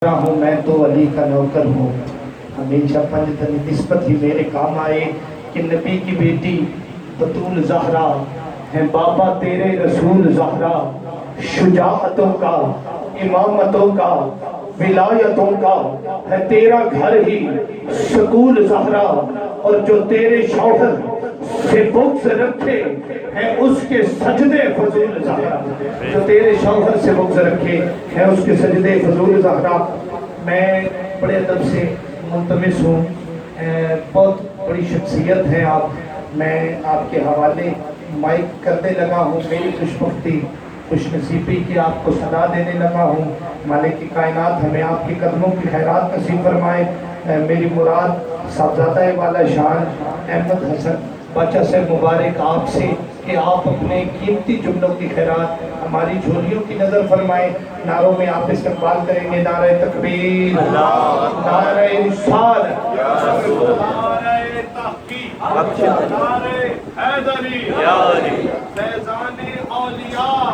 ہوں میں تو علی کا نوکر ہوں، ہمیشہ پنجتن نسبت ہی میرے کام آئے کہ نبی کی بیٹی بطول زہرا ہے، بابا تیرے رسول زہرا، شجاعتوں کا، امامتوں کا، ولایتوں کا ہے تیرا گھر ہی سکول زہرا، اور جو تیرے شوہر سے بغض رکھے ہے اس کے سجدے فضول زہرا، جو تیرے شوہر سے بغض رکھے ہے اس کے سجدے فضول زہرا۔ میں بڑے ادب سے ملتمس ہوں، بہت بڑی شخصیت ہے آپ، میں آپ کے حوالے مائک کرنے لگا ہوں، میری خوشبختی خوش نصیبی کی آپ کو صدا دینے لگا ہوں۔ مالک کی کائنات ہمیں آپ کے قدموں کی خیرات نصیب فرمائے۔ میری مراد صاحبزادہ والا شان احمد حسن بچہ سے مبارک آپ سے کہ آپ اپنے قیمتی جملوں کی خیرات ہماری جھولیوں کی نظر فرمائیں۔ نعروں میں آپ استقبال کریں گے، نعرہ تکبیر، نعرہ رسالت، نعرہ تحقیق، نعرہ حیدری، فیضان اولیاء۔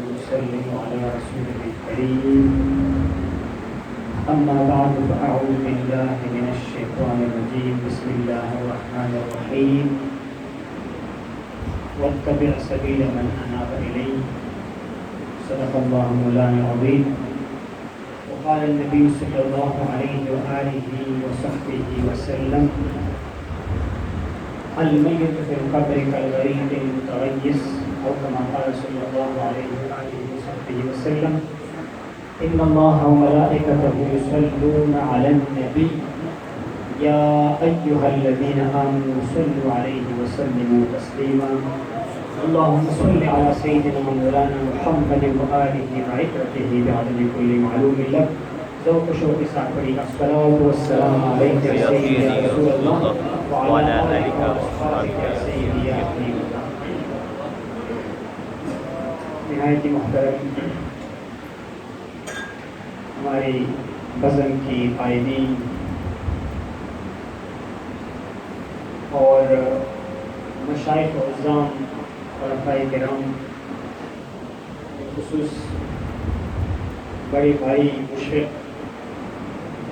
وسلم على رسوله الكريم، أما بعد فأعوذ بالله من الشيطان الرجيم، بسم الله الرحمن الرحيم، واتبع سبيل من أناب إليه، صدق الله مولانا العظيم. وقال النبي صلى الله عليه وآله وصحبه وسلم: الميت في القبر كالغريق المتغيث، أو كما قال صلى الله عليه وآله وصحبه وسلم: إن الله وملائكته يصلون على النبي يا أيها الذين آمنوا صلوا عليه وسلموا تسليما. اللهم صل على سيدنا مولانا محمد وآله وعترته بعدد كل معلوم لك. ذوق شوق ساکری الصلاة والسلام عليك يا سيدي يا رسول الله وعلى آلك وأصحابك يا سيدي يا حبيب الله. نہایت محترم ہماری بزم کی قائدین اور مشائخ و عظام علماء کرام، خصوص بڑے بھائی مشرق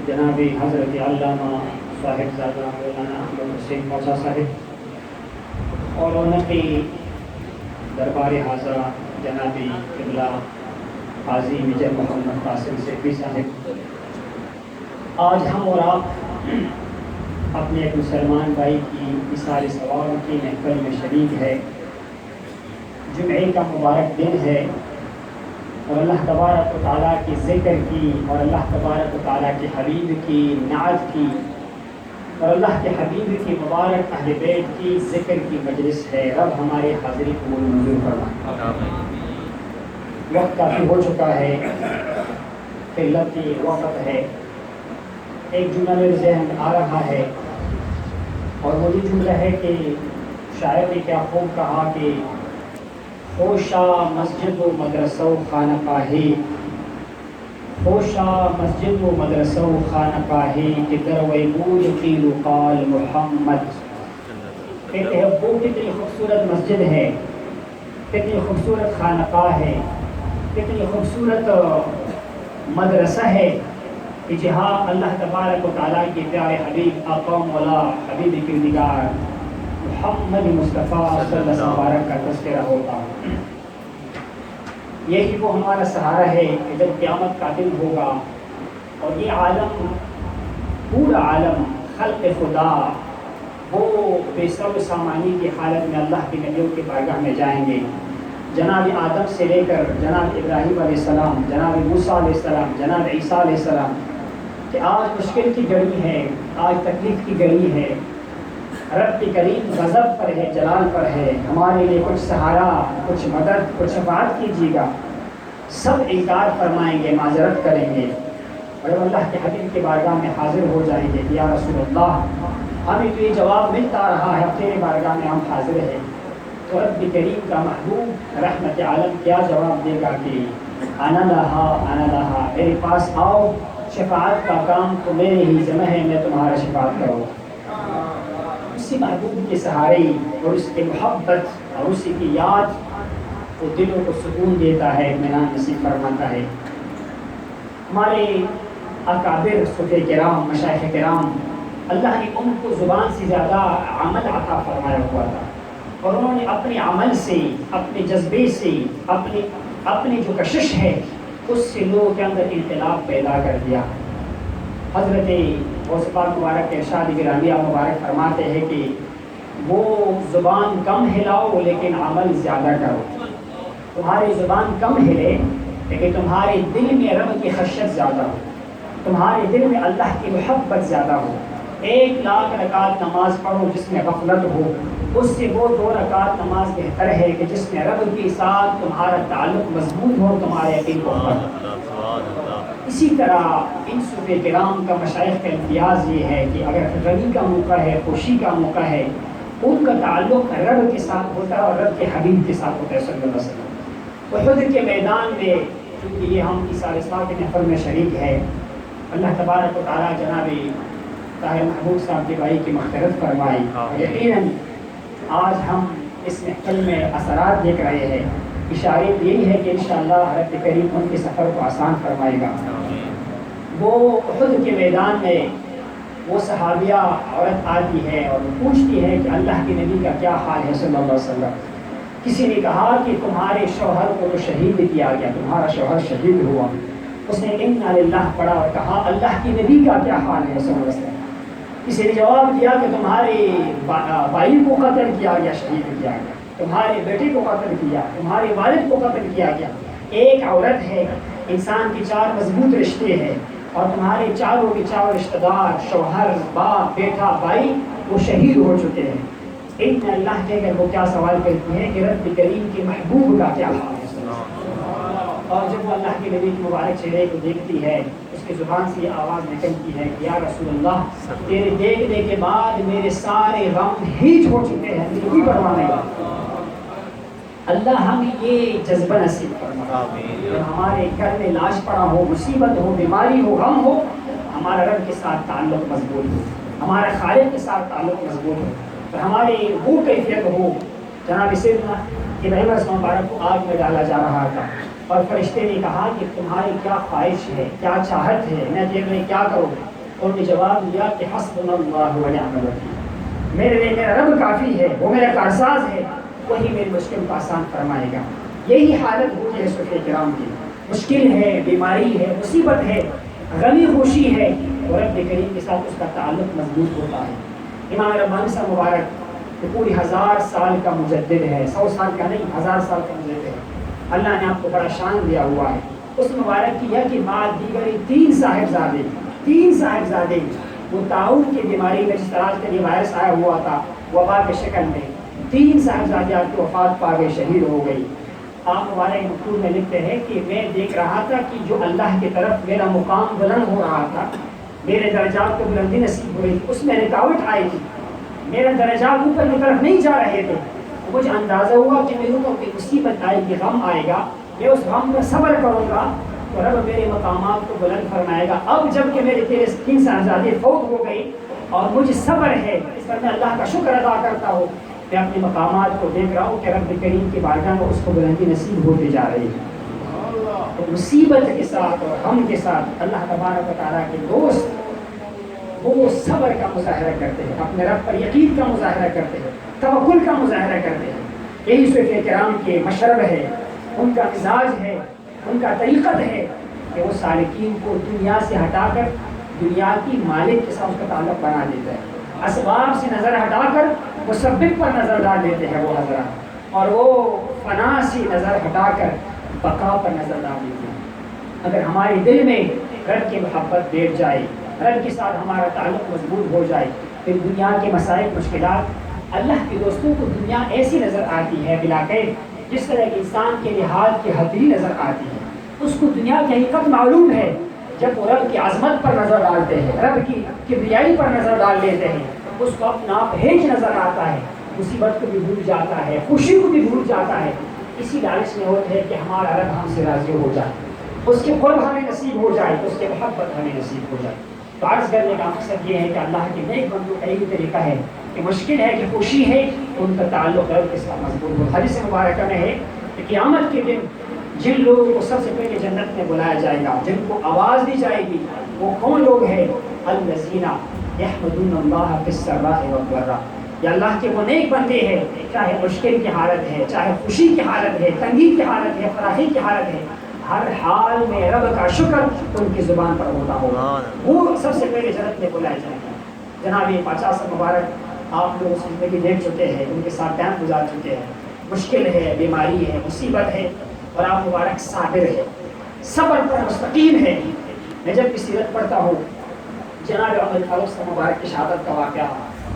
جناب حضرت علامہ صاحب زادہ مولانا احمد حسین موسیٰ صاحب، اور رونقی دربار حاضرہ جناب قبلہ قاضی میجر محمد قاسم سیفی صاحب، آج ہم اور آپ اپنے ایک مسلمان بھائی کی مثال ثواب کی محفل میں شریک ہے۔ جمعے کا مبارک دن ہے، اور اللہ تبارک و تعالیٰ کی ذکر کی، اور اللہ تبارک و تعالیٰ کے حبیب کی نعت کی، اور اللہ کے حبیب کی مبارک اہل بیت کی ذکر کی مجلس ہے۔ رب ہمارے حاضری قبول منظور فرمائے۔ وقت کافی ہو چکا ہے، قلت کی وقت ہے۔ ایک جملہ میرے ذہن میں آ رہا ہے، اور وہ یہ جملہ ہے کہ شاعر نے کیا خوب کہا کہ خوشا مسجد و مدرسہ و خانقاہی، خوشا مسجد و مدرسہ و خانقاہی، کہ در ویبود قیل و قال محمد۔ کہتے ہیں وہ کتنی خوبصورت مسجد ہے، کتنی خوبصورت خانقاہ ہے، کتنی خوبصورت مدرسہ ہے کہ جہاں اللہ تبارک و تعالیٰ کے پیارے حبیب آقا مولا حبیب کردگار محمد مصطفیٰ صلی اللہ علیہ وسلم کا تذکرہ ہوتا۔ یہی وہ ہمارا سہارا ہے کہ جب قیامت کا دن ہوگا اور یہ عالم، پورا عالم، خلق خدا وہ بے سر و سامانی کی حالت میں اللہ کے نبیوں کی بارگاہ میں جائیں گے. جناب آدم سے لے کر جناب ابراہیم علیہ السلام، جناب موسیٰ علیہ السلام، جناب عیسیٰ علیہ السلام، کہ آج مشکل کی گھڑی ہے، آج تکلیف کی گھڑی ہے، رب کریم غضب پر ہے، جلال پر ہے، ہمارے لیے کچھ سہارا، کچھ مدد، کچھ شفاعت کیجیے گا. سب انکار فرمائیں گے، معذرت کریں گے، اور جب اللہ کے حبیب کی بارگاہ میں حاضر ہو جائیں گے کہ یا رسول اللہ ہمیں تو یہ جواب ملتا رہا ہے، تیرے بارگاہ میں ہم حاضر ہیں، تو رب کریم کا محبوب رحمت عالم کیا جواب دے گا کہ انا لہا، میرے پاس آؤ، شفاعت کا کام تو میرے ہی ذمہ ہے، میں تمہارا شفاعت کروں. اسی محبوب کے سہارے اور اس کی محبت اور اسی کی یاد وہ دلوں کو سکون دیتا ہے، اطمینان نصیب فرماتا ہے. ہمارے اکابر صوفے کرام، مشائخ کرام، اللہ نے ان کو زبان سے زیادہ عمل عطا فرمایا ہوا تھا، اور انہوں نے اپنے عمل سے، اپنے جذبے سے، اپنی جو کشش ہے اس سے لوگوں کے اندر انقلاب پیدا کر دیا. حضرت غوث پاک مبارک کے ارشاد گرامی مبارک فرماتے ہیں کہ وہ زبان کم ہلاؤ لیکن عمل زیادہ کرو. تمہاری زبان کم ہلے لیکن تمہارے دل میں رب کی خشیت زیادہ ہو، تمہارے دل میں اللہ کی محبت زیادہ ہو. 1,00,000 رکعت نماز پڑھو جس میں غفلت ہو، اس سے وہ 2 رکعت نماز بہتر ہے کہ جس میں رب کے ساتھ تمہارا تعلق مضبوط ہو، تمہارے یقین کو بڑھو. اسی طرح ان صوفے کرام کا، مشائخ کا امتیاز یہ ہے کہ اگر غمی کا موقع ہے، خوشی کا موقع ہے، ان کا تعلق رب کے ساتھ ہوتا ہے اور رب کے حبیب کے ساتھ ہوتا ہے صلی اللہ علیہ وسلم. احد کے میدان میں چونکہ یہ ہم اس سال کے محفل میں شریک ہے، اللہ تبارک و تعالیٰ جناب طاہر محبوب صاحب کے بھائی کی مغفرت فرمائی. یقیناً آج ہم اس محفل میں اثرات دیکھ رہے ہیں، اشارت یہی ہے کہ انشاءاللہ رب کریم ان کے سفر کو آسان فرمائے گا. وہ احد کے میدان میں وہ صحابیہ عورت آتی ہے اور پوچھتی ہے کہ اللہ کے نبی کا کیا حال ہے صلی اللہ علیہ وسلم. کسی نے کہا کہ تمہارے شوہر کو تو شہید کیا گیا، تمہارا شوہر شہید ہوا. اس نے انا للہ پڑھا اور کہا اللہ کے نبی کا کیا حال ہے صلی اللہ علیہ وسلم. کسی نے جواب دیا کہ تمہارے بھائی کو قتل کیا گیا، شہید کیا گیا، تمہارے بیٹے کو قتل کیا، تمہارے والد کو قتل کیا گیا. ایک عورت ہے، انسان کے 4 مضبوط رشتے ہیں، اور تمہارے چاروں کے 4 رشتہ دار، شوہر، باپ، بیٹا، بھائی، وہ شہید ہو چکے ہیں. ان اللہ کے اگر وہ کیا سوال کرتی ہے کہ رب کریم کے محبوب کا کیا حال ہے. اور جب وہ اللہ کے نبی کی مبارک چہرے کو دیکھتی ہے، اس کی زبان سے یہ آواز نکلتی ہے کہ یا رسول اللہ تیرے دیکھنے کے بعد میرے سارے غم ہی چھوڑ چکے ہیں، مجھے کوئی پرواہ نہیں. اللہ ہمیں یہ جذبہ نصیب فرمائے، جب ہمارے گھر میں لاش پڑا ہو، مصیبت ہو، بیماری ہو، غم ہو، ہمارا رب کے ساتھ تعلق مضبوط ہو، ہمارا خالق کے ساتھ تعلق مضبوط ہو، تو ہماری وہ کیفیت ہو. جناب سیدنا ابراہیم علیہ السلام مبارک کو آگ میں ڈالا جا رہا تھا، اور فرشتے نے کہا کہ تمہاری کیا خواہش ہے، کیا چاہت ہے، میں تیرے لیے کیا کروں. انہوں نے جواب دیا کہ حسبنا اللہ ونعم الوکیل، میرے لیے میرا رب کافی ہے، وہ میرا کارساز ہے، وہی میری مشکل کو آسان فرمائے گا. یہی حالت ہوتی ہے صوفے کرام کی. مشکل ہے، بیماری ہے، مصیبت ہے، غمی خوشی ہے، اور رب کریم کے ساتھ اس کا تعلق مضبوط ہوتا ہے. امام ربانی صاحب مبارک کہ پوری 1000 سال کا مجدد ہے، 100 سال کا نہیں، 1000 سال کا مجدد ہے. اللہ نے آپ کو بڑا شان دیا ہوا ہے. اس مبارک کی ہے کہ بعد دیگر 3 صاحبزادے وہ تعاون کی بیماری میں، جس طرح کے لیے وائرس آیا ہوا تھا وبا کے شکل میں، 3 صاحبزادے آپ کی وفات پا گئے، شہید ہو گئی. آپ مبارک مکتوب میں لکھتے ہیں کہ میں دیکھ رہا تھا کہ جو اللہ کی طرف میرا مقام بلند ہو رہا تھا، میرے درجات کو بلندی نصیب ہوئی، اس میں رکاوٹ آئی تھی، میرے درجات اوپر کی طرف نہیں جا رہے تھے. مجھے اندازہ ہوا کہ میرے کو کوئی مصیبت آئے گی، غم آئے گا، میں اس غم پر صبر کروں گا تو رب میرے مقامات کو بلند فرمائے گا. اب جب کہ میرے 3 صاحبزادے فوت ہو گئی اور مجھے صبر ہے، اس پر میں اللہ کا شکر ادا کرتا ہوں. میں اپنے مقامات کو دیکھ رہا ہوں کہ رب کریم کی بارگاہ میں اس کو بلندی نصیب ہوتے جا رہی ہے. تو مصیبت کے ساتھ اور غم کے ساتھ اللہ تبارک و تعالیٰ کے دوست وہ صبر کا مظاہرہ کرتے ہیں، اپنے رب پر یقین کا مظاہرہ کرتے ہیں، توکل کا مظاہرہ کرتے ہیں. یہی صوفے کرام کے مشرب ہے، ان کا مزاج ہے، ان کا طریقت ہے کہ وہ سالکین کو دنیا سے ہٹا کر دنیا کی مالک کے ساتھ اس کا تعلق بنا دیتا ہے. اسباب سے نظر ہٹا کر مسبب پر نظر ڈال دیتے ہیں وہ حضرات، اور وہ فنا سے نظر ہٹا کر بقا پر نظر ڈال دیتے ہیں۔ اگر ہمارے دل میں رب کی محبت بیٹھ جائے، رب کے ساتھ ہمارا تعلق مضبوط ہو جائے، پھر دنیا کے مسائل مشکلات، اللہ کے دوستوں کو دنیا ایسی نظر آتی ہے بلا قید جس طرح کہ انسان کے لحاظ کی حدی نظر آتی ہے۔ اس کو دنیا کی حقیقت معلوم ہے، جب وہ رب کی عظمت پر نظر ڈالتے ہیں، رب کی کبریائی پر نظر ڈال لیتے ہیں، اس کو اپنا آپ ہیج نظر آتا ہے، مصیبت کو بھی بھول جاتا ہے، خوشی کو بھی بھول جاتا ہے، اسی لالچ میں ہوتا ہے کہ ہمارا رب ہم سے راضی ہو جائے، اس کے قرب ہمیں نصیب ہو جائے، اس کے محبت ہمیں نصیب ہو جائے۔ تو عرض کرنے کا مقصد یہ ہے کہ اللہ کے نیک بندوں کا یہی طریقہ ہے کہ مشکل ہے کہ خوشی ہے تو ان کا تعلق رب کے ساتھ مضبوط ہو۔ حدیث مبارکہ میں ہے کہ قیامت کے دن جن لوگوں کو سب سے پہلے جنت میں بلایا جائے گا، جن کو آواز دی جائے گی، وہ کون لوگ ہیں؟ الذین یحمدون اللہ فی السراء والضراء، یا اللہ کے وہ نیک بندے ہیں، چاہے مشکل کی حالت ہے، چاہے خوشی کی حالت ہے، تنگی کی حالت ہے، فراخی کی حالت ہے، ہر حال میں رب کا شکر ان کی زبان پر ہوتا ہوگا، وہ سب سے پہلے جنت میں بلائے جائیں گے۔ جناب یہ 50 مبارک آپ لوگ زندگی دیکھ چکے ہیں، ان کے ساتھ ٹائم گزار چکے ہیں، مشکل ہے، بیماری ہے، مصیبت ہے، اور آپ مبارک صابر ہے، صبر پر مستقیم ہے۔ میں جب کی سیرت پڑھتا ہوں، جناب عمر فاروق صاحب مبارک کی شہادت کا واقعہ،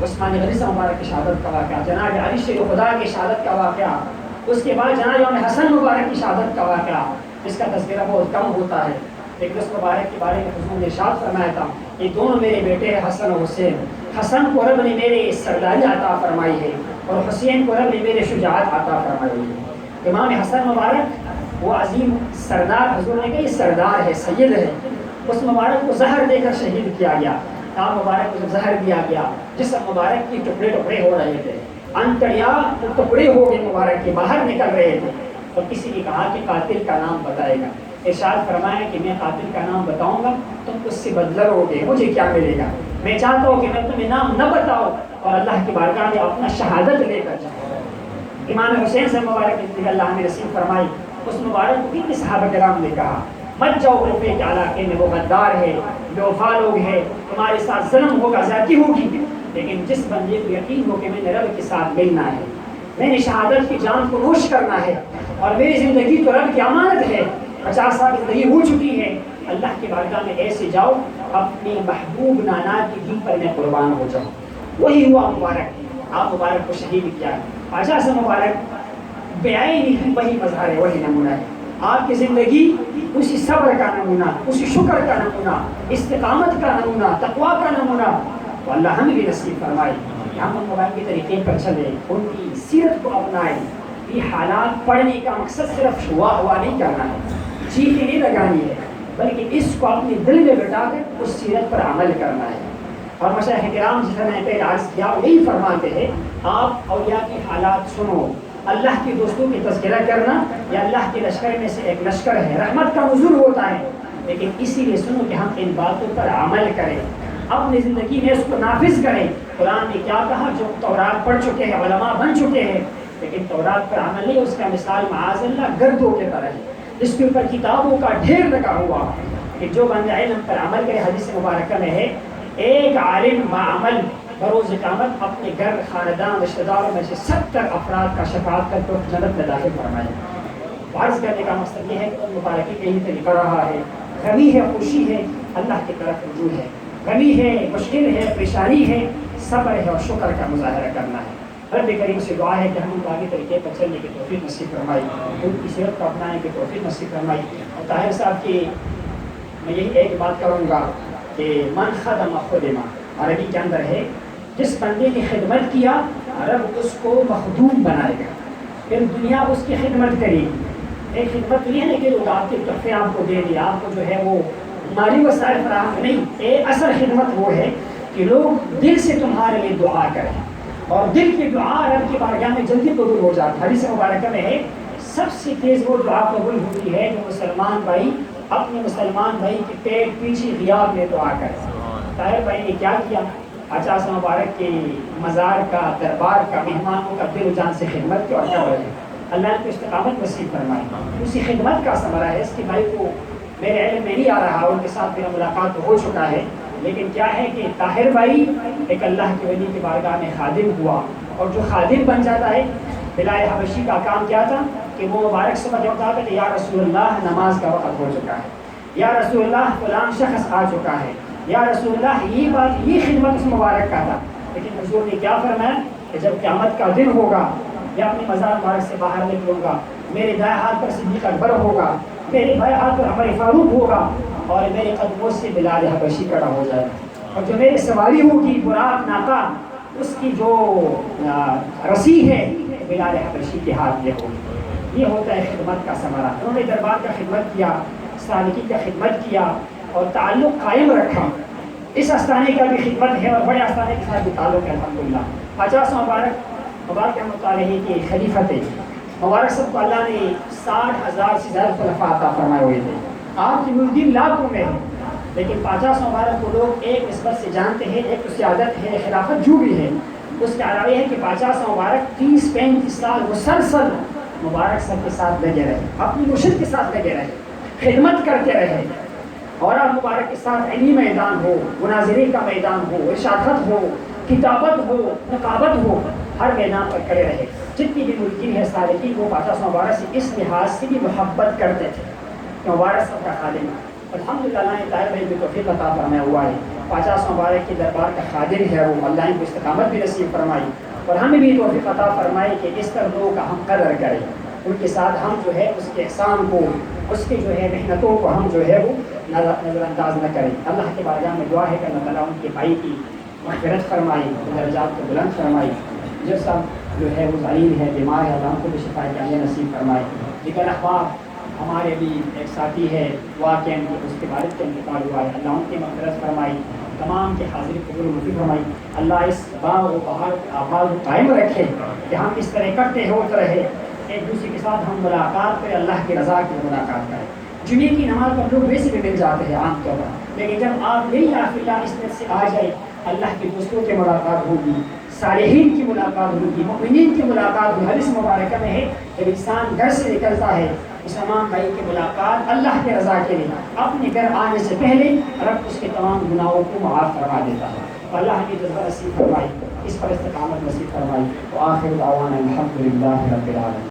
عثمان غنی صاحب مبارک کی شہادت کا واقعہ، جناب علی شیر خدا کی شہادت کا واقعہ، اس کے بعد جناب امام حسن مبارک کی شہادت کا واقعہ، اس کا تذکرہ بہت کم ہوتا ہے، لیکن اس مبارک کے بارے میں حضور نے ارشاد فرمایا تھا، یہ دونوں میرے بیٹے ہیں حسن و حسین، حسن کو رب نے میرے سرداری عطا فرمائی ہے اور حسین کو رب نے میرے شجاعت عطا فرمائی ہے۔ امام حسن مبارک وہ عظیم سردار، حضور نے کہا یہ سردار ہے، سید ہے، اس مبارک کو زہر دے کر شہید کیا گیا۔ آپ مبارک کو جب زہر دیا گیا، جسم مبارک کی ٹکڑے ٹکڑے ہو رہے تھے، انتڑیاں ٹکڑے ہو گئے مبارک کے باہر نکل رہے تھے، اور کسی نے کہا کہ قاتل کا نام بتائے گا، ارشاد فرمایا کہ میں قاتل کا نام بتاؤں گا تم اس سے بدلہ لو گے، مجھے کیا ملے گا؟ میں چاہتا ہوں کہ میں تمہیں نام نہ بتاؤں اور اللہ کی بارگاہ میں اپنا شہادت لے کر جاؤں۔ امام حسین سے مبارک کی اللہ نے نصیب فرمائی، اس مبارک کو کتنے صحابہ کرام نے کہا مت جاؤ روپے کے علاقے میں، وہ غدار ہے، بے وفا لوگ ہیں، تمہارے ساتھ ظلم ہوگا، زیادتی ہوگی، لیکن جس بندے کو یقین ہو کہ میں نے رب کے ساتھ ملنا ہے، میں نے شہادت کی جان کو نوش کرنا ہے، اور میری زندگی تو رب کی امانت ہے، 50 سال زندگی ہو چکی ہے، اللہ کی بارگاہ میں ایسے جاؤ اپنے محبوب نانا کی دین پر میں قربان ہو جاؤں۔ وہی ہوا مبارک، آپ مبارک کو شہید کیا۔ 50 مبارک بعین وہی مظہر ہے، وہی نمونہ ہے، آپ کی زندگی اسی صبر کا نمونہ، اسی شکر کا نمونہ، استقامت کا نمونہ، تقویٰ کا نمونہ۔ تو اللہ ہمیں بھی نصیب فرمائے کہ ہم مبارک کے طریقے پر چلیں، ان کی سیرت کو اپنائیں۔ یہ حالات پڑھنے کا مقصد صرف ہوا نہیں کرنا ہے، چیخیں نہیں لگانی ہے، بلکہ اس کو اپنے دل میں بٹا کر اس سیرت پر عمل کرنا ہے۔ اور مشائخ کرام جس نے پہلے عرض کیا وہ یہی فرماتے ہیں، آپ اولیاء کی حالات سنو، اللہ کے دوستوں کی تذکرہ کرنا یا اللہ کے لشکر میں سے ایک لشکر ہے، رحمت کا نزول ہوتا ہے، لیکن اسی لیے سنو کہ ہم ان باتوں پر عمل کریں، اپنی زندگی میں اس کو نافذ کریں۔ قرآن نے کیا کہا؟ جو تورات پڑھ چکے ہیں، علماء بن چکے ہیں، لیکن تورات پر عمل نہیں، اس کا مثال معاذ اللہ گردوں کے طرح ہے، جس کے اوپر کتابوں کا ڈھیر لگا ہوا کہ جو بندہ علم پر عمل کرے، حدیث مبارکہ میں ہے ایک عالم بعمل بروز قیامت اپنے گھر خاندان رشتہ داروں میں سے 70 افراد کا شفاعت کر کے جنت میں داخل فرمائے۔ عرض کرنے کا مقصد یہ ہے کہ ان مبارکی کا یہی طریقہ رہا ہے، غمی ہے، خوشی ہے، اللہ کی طرف رجوع ہے، غمی ہے، مشکل ہے، پریشانی ہے، صبر ہے اور شکر کا مظاہرہ کرنا ہے۔ رب کریم سے دعا ہے کہ ہم ان آگے طریقے پر چلنے کی توفیق نصیب فرمائی، ان کی سیرت کو اپنانے کی توفیق نصیب فرمائی۔ اور طاہر صاحب کی میں یہی ایک بات کروں گا کہ من خدم خدمہ، عربی کے اندر ہے جس بندے کی خدمت کیا رب اس کو مخدوم بنائے گا، پھر دنیا اس کی خدمت کرے گی۔ ایک خدمت یہ ہے کہ لوگ آپ کے تحفے آپ کو دے دیں، آپ کو جو ہے وہ مالی وسائل فراہم نہیں، ایک اصل خدمت وہ ہے کہ لوگ دل سے تمہارے لیے دعا کریں، اور دل کی دعا رب کی بارگاہ میں جلدی قبول ہو جاتی ہے۔ حدیث مبارکہ میں ہے سب سے تیز وہ دعا قبول ہوتی ہے جو مسلمان بھائی اپنے مسلمان بھائی کے پیٹ پیچھے غیاب میں دعا کرے۔ طاہر بھائی نے کیا کیا؟ 50 مبارک کے مزار کا، دربار کا، مہمانوں کا دل و جان سے خدمت کی، اور کیا بولے اللہ نے کو استقامت نصیب فرمائی۔ اسی خدمت کا ثمرہ ہے۔ اس کے بھائی کو میرے علم میں نہیں آ رہا، ان کے ساتھ میرا ملاقات ہو چکا ہے، لیکن کیا ہے کہ طاہر بھائی ایک اللہ کے ولی کی بارگاہ میں خادم ہوا، اور جو خادم بن جاتا ہے، بلال حبشی کا کام کیا تھا کہ وہ مبارک صبح جب اٹھا کہ یا رسول اللہ نماز کا وقت ہو چکا ہے، یا رسول اللہ فلان شخص آ چکا ہے، یا رسول اللہ یہ بات، یہ خدمت اس مبارک کا تھا۔ لیکن حضور نے کیا فرمایا کہ جب قیامت کا دن ہوگا، میں اپنی مزار مبارک سے باہر نکلوں گا، میرے دائیں ہاتھ پر صدیق اکبر ہوگا، میرے بائیں ہاتھ پر عمر فاروق ہوگا، اور میرے قدموں سے بلال حبشی کھڑا ہو جائے گا، اور جو میری سواری ہوگی براق ناقہ، اس کی جو رسی ہے بلال حبشی کے ہاتھ میں ہوگی۔ یہ ہوتا ہے خدمت کا ثمرہ۔ انہوں نے دربار کا خدمت کیا، سالکی کا خدمت کیا، اور تعلق قائم رکھا۔ اس آستانے کا بھی خدمت ہے، اور بڑے آستانے کے ساتھ بھی تعلق ہے الحمدللہ۔ 50 مبارک رحمۃ اللہ علیہ کے خلیفت مبارک سب کو اللہ نے 60,000 سے زیادہ خلفاء عطا فرمائے ہوئے تھے۔ آپ کی ملدین لاکھوں میں ہے، لیکن 50 مبارک کو لوگ ایک نسبت سے جانتے ہیں، ایک اس کی عادت ہے خلافت جو بھی ہے۔ اس کے علاوہ ہے کہ 50 مبارک 30-35 سال مسلسل مبارک سب کے ساتھ لگے رہے، اپنی مرشد کے ساتھ لگے رہے، خدمت کرتے رہے، اور آپ مبارک کے ساتھ علمی میدان ہو، مناظرے کا میدان ہو، ارشادات ہو، کتابت ہو، نقابت ہو، ہر میدان پر کھڑے رہے۔ جتنی بھی ملکی ہے سالکی وہ 50 مبارک سے اس لحاظ سے بھی محبت کرتے تھے کہ مبارک سب کا خادم ہے۔ الحمدللہ اللہ نے طاہر بھائی کو توفیق عطا فرمایا ہوا ہے، 50 مبارک کے دربار کا خادم ہے وہ، اللہ نے کو استقامت بھی نصیب فرمائی، اور ہمیں بھی توفیق عطا فرمائی کہ اس طرح لوگوں کا ہم قدر کریں، ان کے ساتھ ہم جو ہے اس کے احسان کو، اس کے جو ہے محنتوں کو ہم جو ہے وہ نظر انداز نہ کریں۔ اللہ کے بارگاہ میں دعا ہے کہ اللہ تعالیٰ ان کے بھائی کی مغفرت فرمائی، درجات کو بلند فرمائی، جب سب جو ہے وہ ضعیف ہے، بیمار ہے، اللہ کو بھی شفا کاملہ نصیب فرمائے۔ دیگر احباب ہمارے بھی ایک ساتھی ہے واقع اس کے والد کا انتقال ہوا ہے، اللہ ان کی مغفرت فرمائی، تمام کے حاضری قبول مفید فرمائی۔ اللہ اس باغ و بہار کے آباد قائم رکھے کہ ہم اس طرح اکٹھے ہوتے رہے، ایک دوسرے کے ساتھ ہم ملاقات کریں، اللہ کی رضا کی ملاقات کریں۔ جمعے کی نماز پر لوگ ویسے بھی مل جاتے ہیں عام طور پر، لیکن جب آپ نہیں یا پھر اللہ اس نیت سے آ جائے، اللہ کے دوستوں کی ملاقات ہوگی، صالحین کی ملاقات ہوگی، مؤمنین کی ملاقات ہوگی۔ حدیث مبارکہ میں ہے جب انسان گھر سے نکلتا ہے، مسلمان بھائی کی ملاقات اللہ کے رضا کے لیے، اپنے گھر آنے سے پہلے رب اس کے تمام گناہوں کو معاف فرما دیتا ہے۔ اللہ ہمیں جذبہ نصیب فرمائی، اس پر استقامت نصیب فرمائی۔ وآخر دعوانا الحمدللہ رب العالمین۔